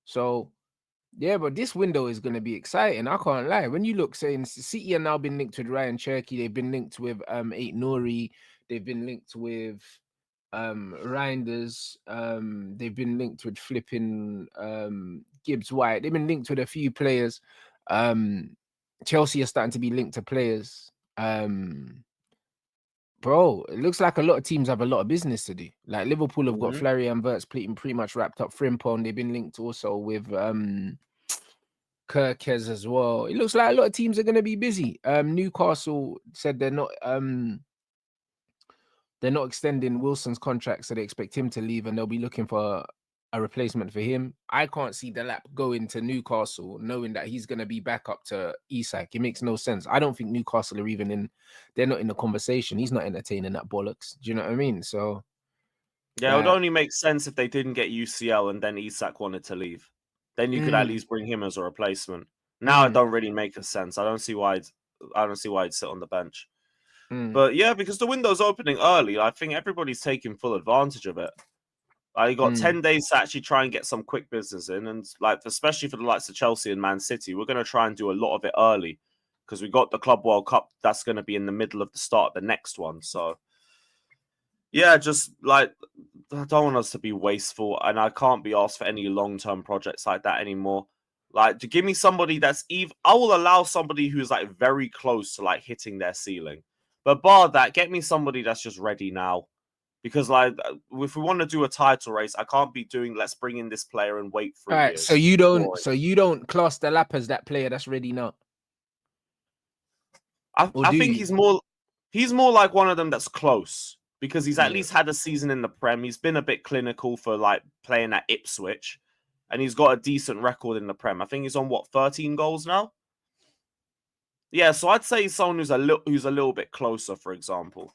So yeah, but this window is going to be exciting. I can't lie. When you look, saying City are now been linked with Ryan Cherky, they've been linked with Eight Nori, they've been linked with Reinders, they've been linked with flipping Gibbs White. They've been linked with a few players. Chelsea are starting to be linked to players. Bro, it looks like a lot of teams have a lot of business to do. Like Liverpool have got Mhm. Fleury and Verts pretty much wrapped up. Frimpong, they've been linked also with Kirkez as well. It looks like a lot of teams are going to be busy. Newcastle said they're not extending Wilson's contract, so they expect him to leave, and they'll be looking for a replacement for him. I can't see Delap going to Newcastle knowing that he's going to be back up to Isak. It makes no sense. I don't think Newcastle are even in. They're not in the conversation. He's not entertaining that bollocks. Do you know what I mean? So, Yeah, it would like, only make sense if they didn't get UCL and then Isak wanted to leave. Then you could at mm, least bring him as a replacement. Now it mm, don't really make a sense. I don't see why he'd sit on the bench. mm, But yeah, because the window's opening early, I think everybody's taking full advantage of it. You got mm. 10 days to actually try and get some quick business in, and like especially for the likes of Chelsea and Man City, we're going to try and do a lot of it early because we got the Club World Cup that's going to be in the middle of the start of the next one. So yeah, just like I don't want us to be wasteful, and I can't be asked for any long-term projects like that anymore. Like, to give me somebody that's I will allow somebody who's like very close to like hitting their ceiling, but bar that, get me somebody that's just ready now. Because like, if we want to do a title race, I can't be doing let's bring in this player and wait All 3 right. So years. you don't. Boring. So you don't class Delap as that player that's ready now, or I do think you? he's more like one of them that's close because he's at Yeah. least had a season in the Prem. He's been a bit clinical for like playing at Ipswich, and he's got a decent record in the Prem. I think he's on 13 goals now. Yeah, so I'd say someone who's a little bit closer, for example.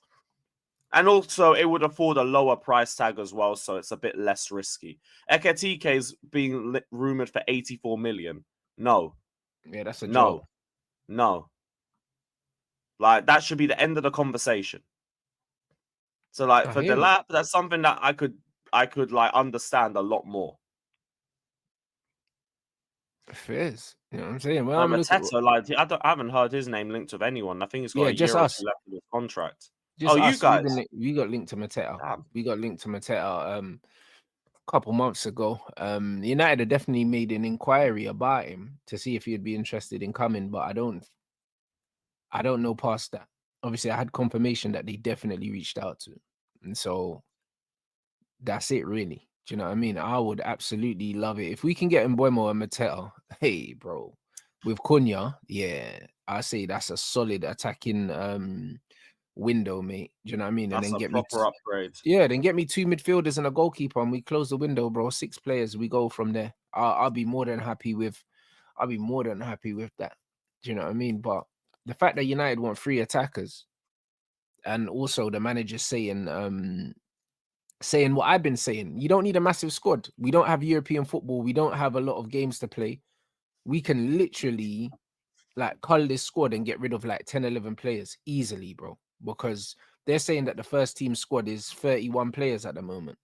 And also, it would afford a lower price tag as well, so it's a bit less risky. Eketike is being rumored for 84 million. No, Yeah, that's a joke. no, no. Like, that should be the end of the conversation. So, like, I for hear it. Delap, that's something that I could like understand a lot more. Fizz. You know what I'm saying? Well, Like I'm looking. Mateta, like I haven't heard his name linked with anyone. I think he's got Yeah, a just year or two us. left in his contract. Just Oh, you us. guys. We got linked to Mateta. Damn. We got linked to Mateta a couple months ago. United had definitely made an inquiry about him to see if he'd be interested in coming, but I don't know past that. Obviously, I had confirmation that they definitely reached out to him. And so that's it really. Do you know what I mean? I would absolutely love it. If we can get Mbuemo and Mateta, hey bro, with Cunha, yeah, I say that's a solid attacking window, mate. Do you know what I mean? And That's then a get me proper upgrade. yeah, then get me 2 midfielders and a goalkeeper, and we close the window, bro. 6 players, we go from there. I'll be more than happy with. I'll be more than happy with that. Do you know what I mean? But the fact that United want 3 attackers, and also the manager saying what I've been saying, you don't need a massive squad. We don't have European football. We don't have a lot of games to play. We can literally like cull this squad and get rid of like 10, 11 players easily, bro. Because they're saying that the first team squad is 31 players at the moment.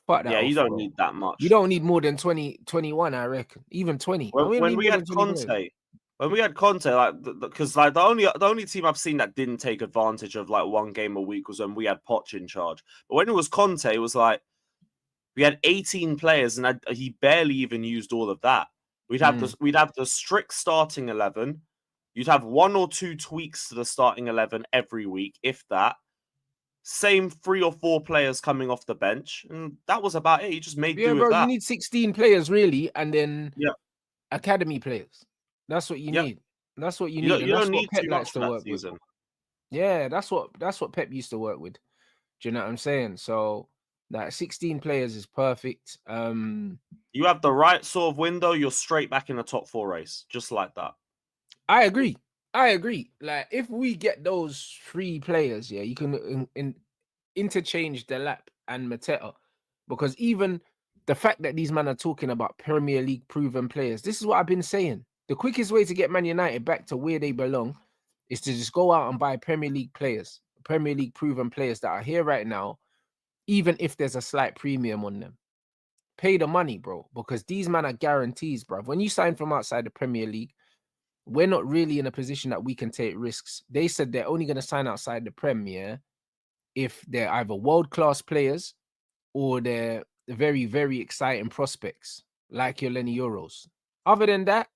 Fuck that Yeah, you off, don't bro. need that We much. don't need more than 20, 21, I reckon. Even 20. I When don't when need we more had than 20 players. Conte, when we had Conte, like because like the only team I've seen that didn't take advantage of like one game a week was when we had Poch in charge. But when it was Conte, it was like we had 18 players, and he barely even used all of that. Mm. We'd have the strict starting 11. You'd have 1 or 2 tweaks to the starting 11 every week, if that. Same 3 or 4 players coming off the bench, and that was about it. You just made Yeah, do with bro, you that. need 16 players really, and then Yeah, academy players. That's what you yeah. need. That's what you You need. don't And you that's don't what need Pep too likes much for to that work with. season. Yeah, that's what Pep used to work with. Do you know what I'm saying? So that 16 players is perfect. You have the right sort of window, you're straight back in the top 4 race, just like that. I agree. I agree. Like if we get those 3 players, yeah, you can interchange Delap and Mateta, because even the fact that these men are talking about Premier League proven players, this is what I've been saying. The quickest way to get Man United back to where they belong is to just go out and buy Premier League players, Premier League proven players that are here right now, even if there's a slight premium on them. Pay the money, bro, because these men are guarantees, bro. When you sign from outside the Premier League, we're not really in a position that we can take risks. They said they're only going to sign outside the Premier if they're either world-class players or they're very, very exciting prospects, like your Lenny Euros. Other than that,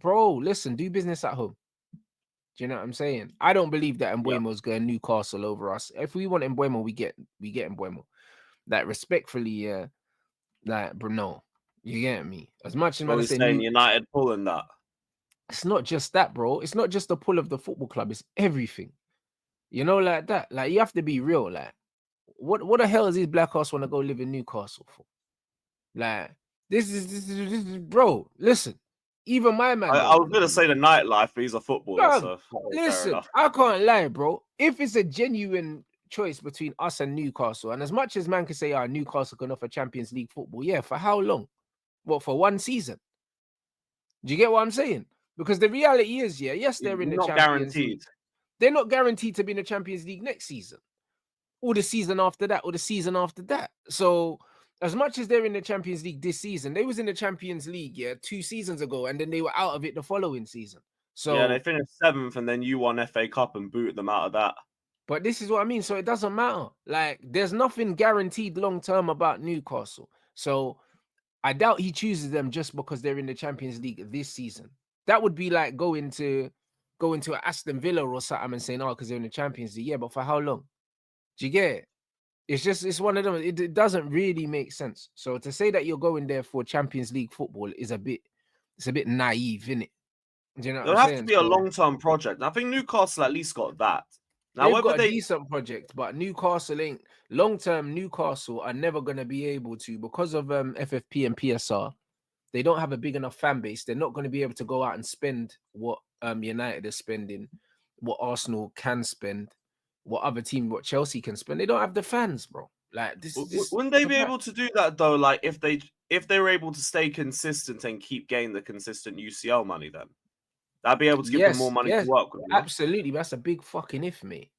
bro, listen, do business at home. Do you know what I'm saying? I don't believe that Mbuemo's going Newcastle over us. If we want Mbuemo, we get Mbuemo. Like, respectfully, yeah. Like, bro, no. You get me? As much as Well, man he's say saying United pulling that. it's not just that, bro. It's not just the pull of the football club, it's everything. You know, like that. Like, you have to be real. Like, what the hell is these black ass want to go live in Newcastle for? Like, this is bro. Listen, even my man. I was gonna say the nightlife, but he's a footballer, Bruv, so fair listen, enough. I can't lie, bro. If it's a genuine choice between us and Newcastle, and as much as man can say, Newcastle can offer Champions League football, yeah, for how long? What, for one season? Do you get what I'm saying? Because the reality is, yeah, yes, they're in the Not Champions guaranteed. League. They're not guaranteed to be in the Champions League next season, or the season after that, or the season after that. So, as much as they're in the Champions League this season, they was in the Champions League, yeah, 2 seasons ago, and then they were out of it the following season. So Yeah, they finished 7th, and then you won FA Cup and booted them out of that. but this is what I mean. So it doesn't matter. Like, there's nothing guaranteed long term about Newcastle. So I doubt he chooses them just because they're in the Champions League this season. That would be like going to Aston Villa or something and saying, because they're in the Champions League. Yeah, but for how long? Do you get it? It's one of them. It doesn't really make sense. So to say that you're going there for Champions League football is a bit naive, isn't it? Do you know what It'll I'm have to saying? be a long-term project. I think Newcastle at least got that. Now, They've whether got a they decent project, but Newcastle ain't long term. Newcastle are never going to be able to, because of FFP and PSR. They don't have a big enough fan base. They're not going to be able to go out and spend what United is spending, what Arsenal can spend, what Chelsea can spend. They don't have the fans, bro. Like this. wouldn't they be able to do that though? Like if they were able to stay consistent and keep getting the consistent UCL money, then that'd be able to give them more money to work with. Absolutely. That's a big fucking if, mate.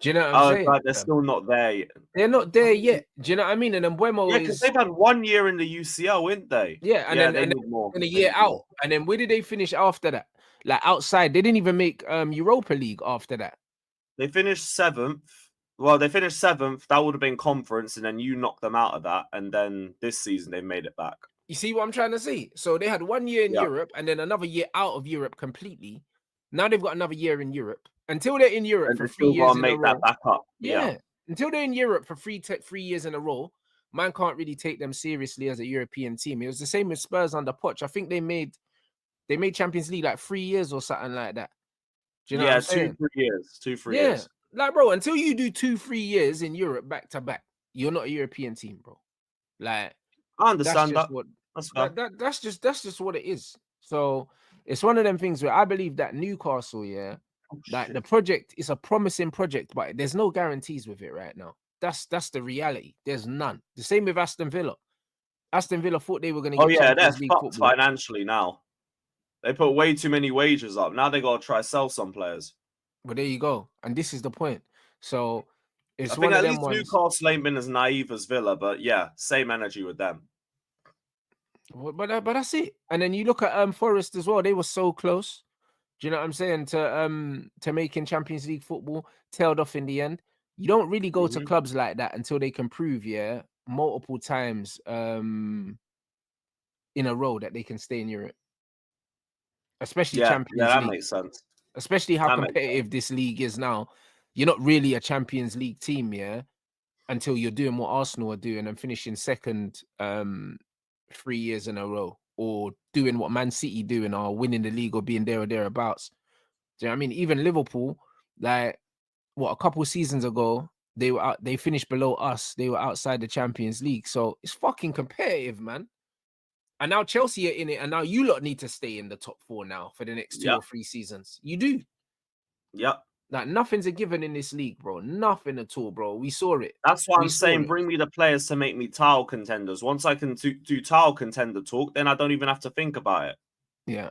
Do you know what I'm saying? But they're still not there yet. They're not there yet. Do you know what I mean? And then Mbuemo because they've had 1 year in the UCL, didn't they? Yeah, and then a year out. And then where did they finish after that? Like outside, they didn't even make Europa League after that. They finished 7th. Well, they finished 7th. That would have been conference, and then you knocked them out of that. And then this season they made it back. You see what I'm trying to say? So they had 1 year in Europe and then another year out of Europe completely. Now they've got another year in Europe. Until they're in Europe for 3 years in a row. That back up. Yeah. Until they're in Europe for 3 years in a row, man can't really take them seriously as a European team. It was the same with Spurs under Poch. I think they made Champions League like 3 years or something like that. Do you know what I'm saying? 2-3 years. 2-3 years. Like, bro, until you do 2-3 years in Europe back to back, you're not a European team, bro. Like, I understand that. That's just what it is. So it's one of them things where I believe that Newcastle, the project is a promising project, but there's no guarantees with it right now. That's the reality. There's none. The same with Aston Villa. Aston Villa thought they were going to get Champions League fucked financially now. They put way too many wages up. Now they got to try sell some players. But there you go. And this is the point. So it's I think one at of them least ones. Newcastle ain't been as naive as Villa, but yeah, same energy with them. But that's it. And then you look at Forest as well. They were so close. Do you know what I'm saying? To making Champions League football, tailed off in the end. You don't really go to clubs like that until they can prove, multiple times in a row that they can stay in Europe. Especially Champions League. That makes sense. Especially how competitive this league is now. You're not really a Champions League team, until you're doing what Arsenal are doing and finishing second 3 years in a row, or doing what Man City doing, or winning the league, or being there or thereabouts. Do you know what I mean? Even Liverpool, like a couple seasons ago, they finished below us. They were outside the Champions League. So it's fucking competitive, man. And now Chelsea are in it, and now you lot need to stay in the top 4 now for the next 2 or 3 seasons. You do. Yep. Like, nothing's a given in this league, bro. Nothing at all, bro. We saw it. That's why I'm saying bring me the players to make me title contenders. Once I can do title contender talk, then I don't even have to think about it. Yeah.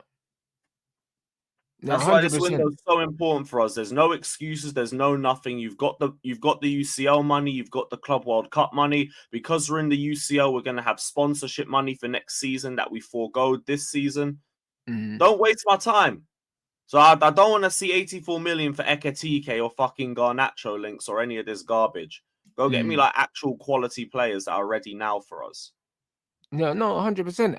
No, That's why hundred this window percent. is so important for us. There's no excuses. There's no nothing. You've got the UCL money. You've got the Club World Cup money. Because we're in the UCL, we're going to have sponsorship money for next season that we foregoed this season. Don't waste my time. So I don't want to see 84 million for Ekatike or fucking Garnacho links or any of this garbage. Go get me like actual quality players that are ready now for us. No, 100%.